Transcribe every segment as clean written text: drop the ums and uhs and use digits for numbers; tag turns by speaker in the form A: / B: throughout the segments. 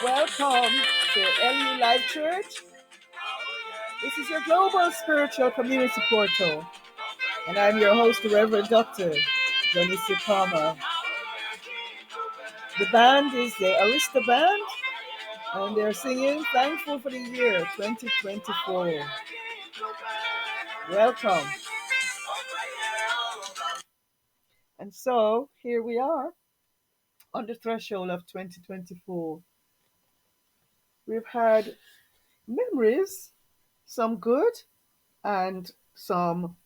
A: Welcome to LU Live Church. This is your global spiritual community portal, and I'm your host, the Reverend Dr. Dawnecia. The band is the Arista Band, and they're singing Thankful for the Year 2024. Welcome. And so here we are on the threshold of 2024. We've had memories, some good and some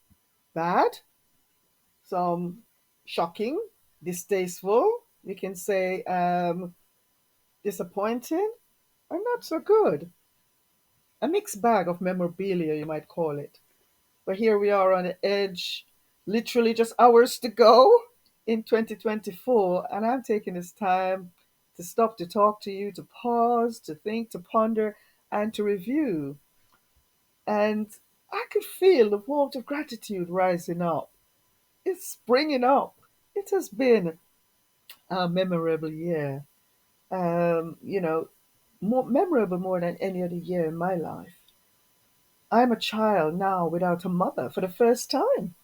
A: bad, some shocking, distasteful, we can say disappointing, or not so good. A mixed bag of memorabilia, you might call it. But here we are on the edge, literally just hours to go in 2024, and I'm taking this time to stop to talk to you, to pause, to think, to ponder, and to review. And I could feel the warmth of gratitude rising up. It's springing up. It has been a memorable year. More memorable more than any other year in my life. I'm a child now without a mother for the first time,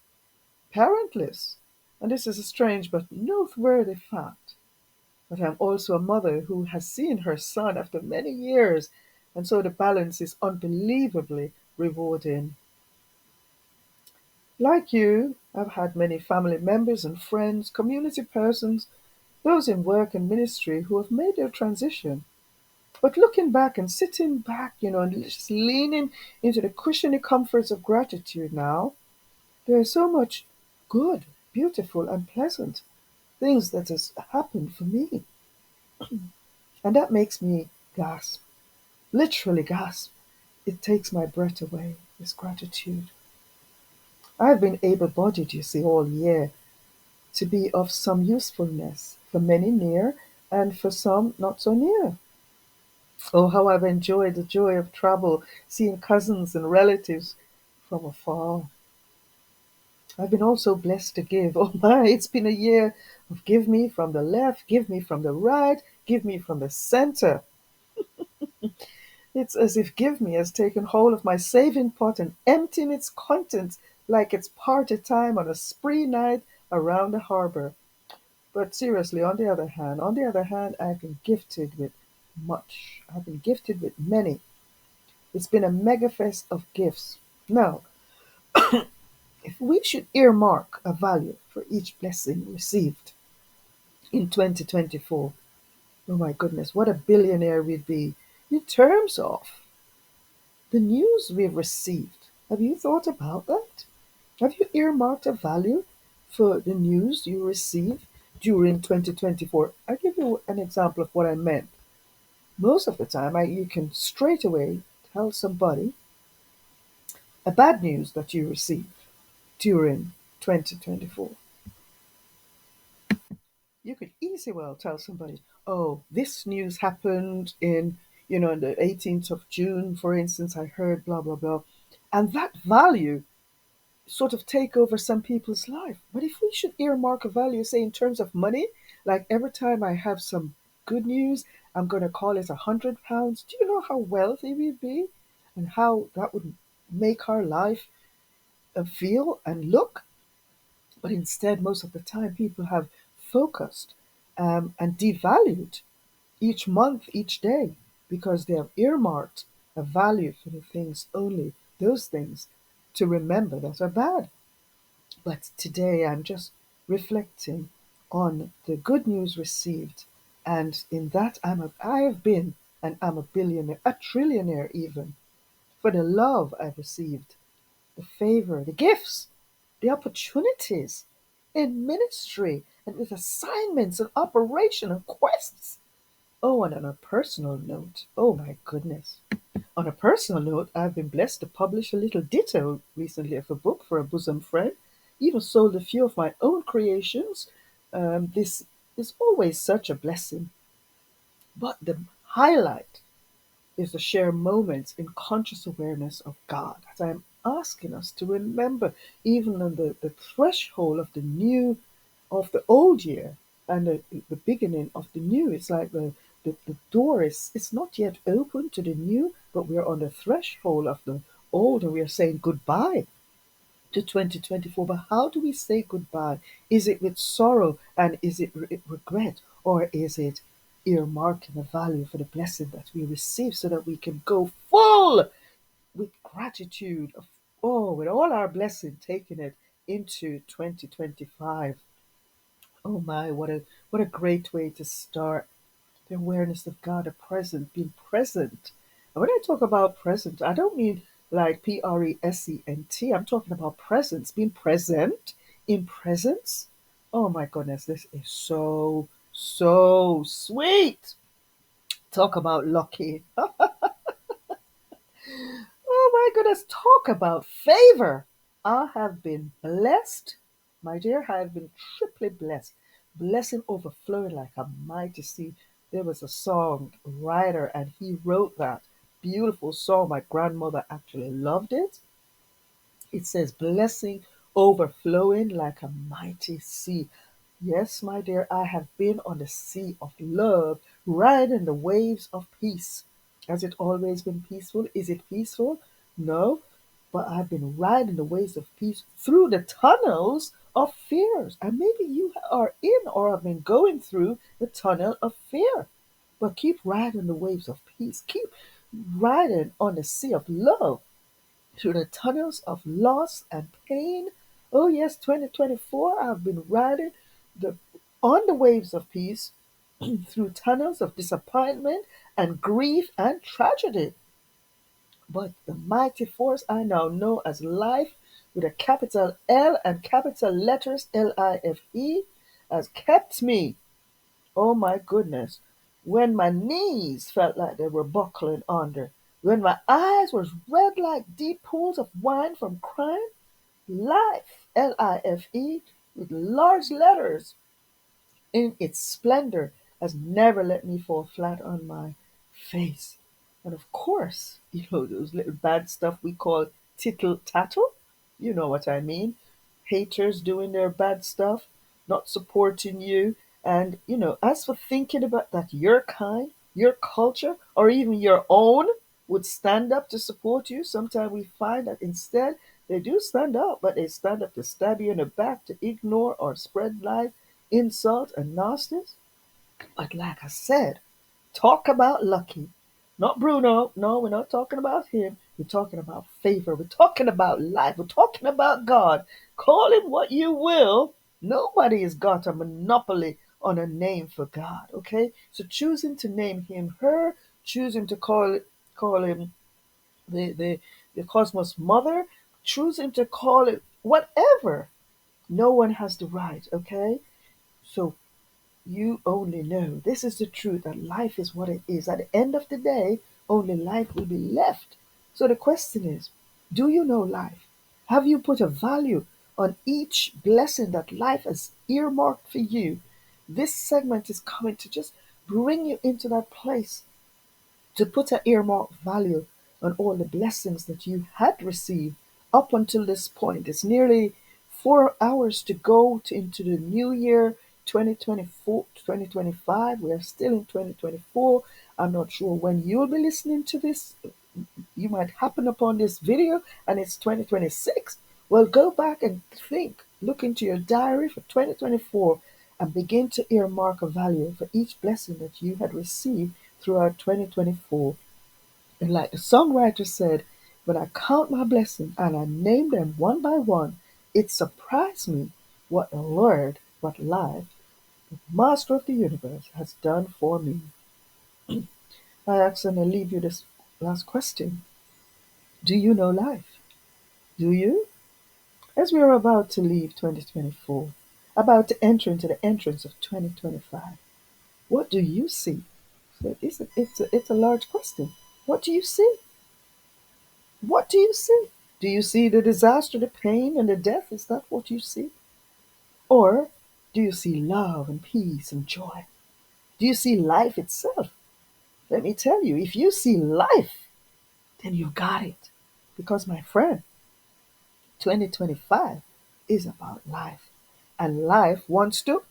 A: parentless. And this is a strange but noteworthy fact. But I'm also a mother who has seen her son after many years, and so the balance is unbelievably rewarding. Like you, I've had many family members and friends, community persons, those in work and ministry who have made their transition. But looking back and sitting back, and just leaning into the cushiony comforts of gratitude now, there is so much good, beautiful, and pleasant things that has happened for me. And that makes me gasp, literally gasp. It takes my breath away, this gratitude. I've been able bodied, you see, all year to be of some usefulness for many near and for some not so near. Oh, how I've enjoyed the joy of travel, seeing cousins and relatives from afar. I've been also blessed to give. Oh my, it's been a year of give me from the left, give me from the right, give me from the center. It's as if give me has taken hold of my saving pot and emptying its contents like it's party time on a spree night around the harbor. But seriously, on the other hand, I've been gifted with much. I've been gifted with many. It's been a mega fest of gifts. Now, if we should earmark a value for each blessing received in 2024, oh my goodness, what a billionaire we'd be in terms of the news we've received. Have you thought about that? Have you earmarked a value for the news you received during 2024? I'll give you an example of what I meant. Most of the time, you can straight away tell somebody a bad news that you received during 2024. You could easily well tell somebody, oh, this news happened on the 18th of June, for instance, I heard blah, blah, blah. And that value sort of take over some people's life. But if we should earmark a value, say in terms of money, like every time I have some good news, I'm going to call it £100. Do you know how wealthy we'd be and how that would make our life feel and look? But instead, most of the time, people have focused and devalued each month, each day, because they have earmarked a value for the things only, those things to remember that are bad. But today I'm just reflecting on the good news received, and in that I have been and I'm a billionaire, a trillionaire even, for the love I've received, the favor, the gifts, the opportunities in ministry and with assignments and operation and quests. Oh, and on a personal note, oh my goodness. On a personal note, I've been blessed to publish a little ditto recently of a book for a bosom friend. Even sold a few of my own creations. This is always such a blessing. But the highlight is to share moments in conscious awareness of God, as I'm asking us to remember, even on the threshold of the old year, and the beginning of the new. It's like the door is it's not yet open to the new, but we're on the threshold of the old, and we are saying goodbye to 2024. But how do we say goodbye? Is it with sorrow, and is it regret, or is it earmarking a value for the blessing that we receive so that we can go full with gratitude of, oh, with all our blessing, taking it into 2025? Oh my, what a great way to start. The awareness of God, a present, being present. And when I talk about present, I don't mean like PRESENT. I'm talking about presence, being present in presence. Oh my goodness, this is so, so sweet. Talk about lucky. Oh my goodness, talk about favor. I have been blessed, my dear. I have been triply blessed. Blessing overflowing like a mighty sea. There was a song writer, and he wrote that beautiful song. My grandmother actually loved it. It says, blessing overflowing like a mighty sea. Yes, my dear, I have been on the sea of love, riding the waves of peace. Has it always been peaceful? Is it peaceful? No, but I've been riding the waves of peace through the tunnels of fears. And maybe you are in or have been going through the tunnel of fear. But keep riding the waves of peace. Keep riding on the sea of love through the tunnels of loss and pain. Oh yes, 2024, I've been riding the on the waves of peace through tunnels of disappointment and grief and tragedy. But the mighty force I now know as life, with a capital L and capital letters LIFE, has kept me. Oh my goodness. When my knees felt like they were buckling under, when my eyes were red like deep pools of wine from crying, life, LIFE, with large letters in its splendor, has never let me fall flat on my face. And of course, those little bad stuff we call tittle tattle, you know what I mean. Haters doing their bad stuff, not supporting you. And, as for thinking about that, your kind, your culture, or even your own would stand up to support you, sometimes we find that instead they do stand up, but they stand up to stab you in the back, to ignore or spread lies, insult, and nastiness. But like I said, talk about lucky. Not Bruno. No, we're not talking about him. We're talking about favor. We're talking about life. We're talking about God. Call him what you will. Nobody has got a monopoly on a name for God. Okay? So choosing to name him her, choosing to call him the cosmos mother, choosing to call it whatever. No one has the right, okay? So you only know. This is the truth, that life is what it is. At the end of the day, only life will be left. So the question is, do you know life? Have you put a value on each blessing that life has earmarked for you? This segment is coming to just bring you into that place to put an earmark value on all the blessings that you had received up until this point. It's nearly 4 hours to go into the new year 2024, 2025. We are still in 2024. I'm not sure when you'll be listening to this. You might happen upon this video and it's 2026. Well, go back and think, look into your diary for 2024 and begin to earmark a value for each blessing that you had received throughout 2024. And like the songwriter said, when I count my blessings and I name them one by one, it surprised me what the Lord, what life, the Master of the universe, has done for me. I ask and I leave you this last question. Do you know life? Do you? As we are about to leave 2024, about to enter into the entrance of 2025, what do you see? So it's a large question. What do you see? What do you see? Do you see the disaster, the pain, and the death? Is that what you see? Or do you see love and peace and joy? Do you see life itself? Let me tell you, if you see life, then you've got it. Because, my friend, 2025 is about life. And life wants to.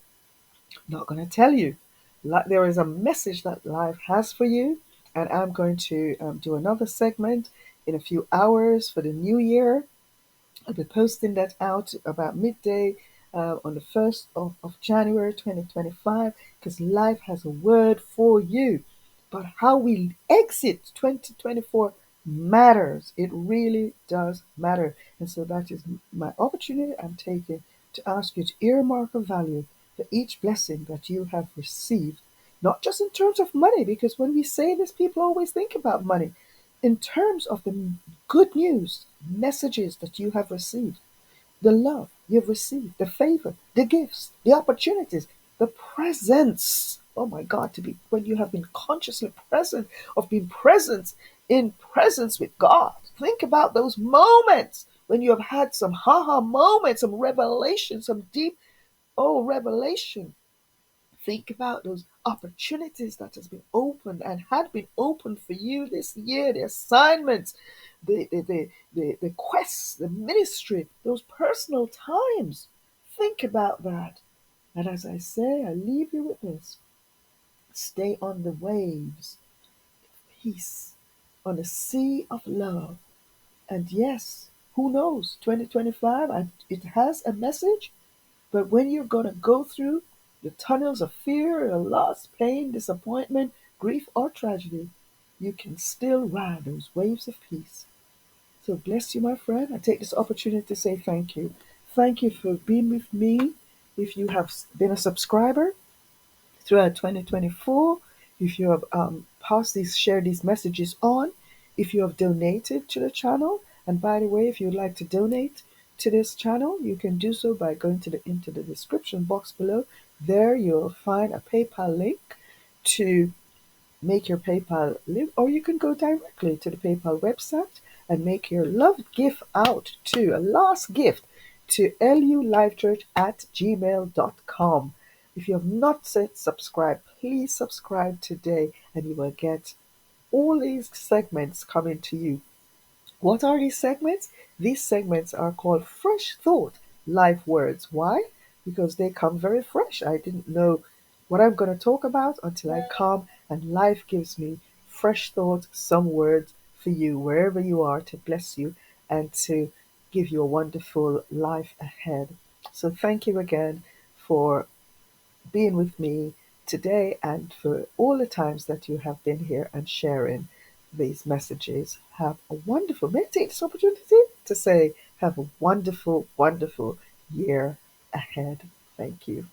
A: Not going to tell you. There is a message that life has for you, and I'm going to do another segment in a few hours for the new year. I'll be posting that out about midday on the 1st of January 2025, because life has a word for you. But how we exit 2024 matters. It really does matter. And so that is my opportunity I'm taking to ask you to earmark a value for each blessing that you have received, not just in terms of money, because when we say this, people always think about money. In terms of the good news, messages that you have received, the love you've received, the favor, the gifts, the opportunities, the presence. Oh my God, to be when you have been consciously present, of being present in presence with God. Think about those moments when you have had some haha moments, some revelation, some deep revelation. Think about those opportunities that has been opened and had been opened for you this year, the assignments, the quests, the ministry, those personal times. Think about that. And as I say, I leave you with this. Stay on the waves, peace, on the sea of love. And yes, who knows, 2025, it has a message. But when you're going to go through the tunnels of fear, or loss, pain, disappointment, grief, or tragedy, you can still ride those waves of peace. So bless you, my friend. I take this opportunity to say thank you. Thank you for being with me. If you have been a subscriber throughout 2024, if you have shared these messages on, if you have donated to the channel, and by the way, if you'd like to donate to this channel, you can do so by going into the description box below. There you'll find a PayPal link to make your PayPal link, or you can go directly to the PayPal website and make your loved gift out to a last gift to lulifechurch at gmail.com. If you have not said subscribe, please subscribe today and you will get all these segments coming to you. What are these segments? These segments are called Fresh Thought Life Words. Why? Because they come very fresh. I didn't know what I'm going to talk about until I come, and life gives me fresh thought, some words for you, wherever you are, to bless you and to give you a wonderful life ahead. So, thank you again for being with me today and for all the times that you have been here and sharing these messages. Have a wonderful, may I take this opportunity to say, have a wonderful, wonderful year ahead. Thank you.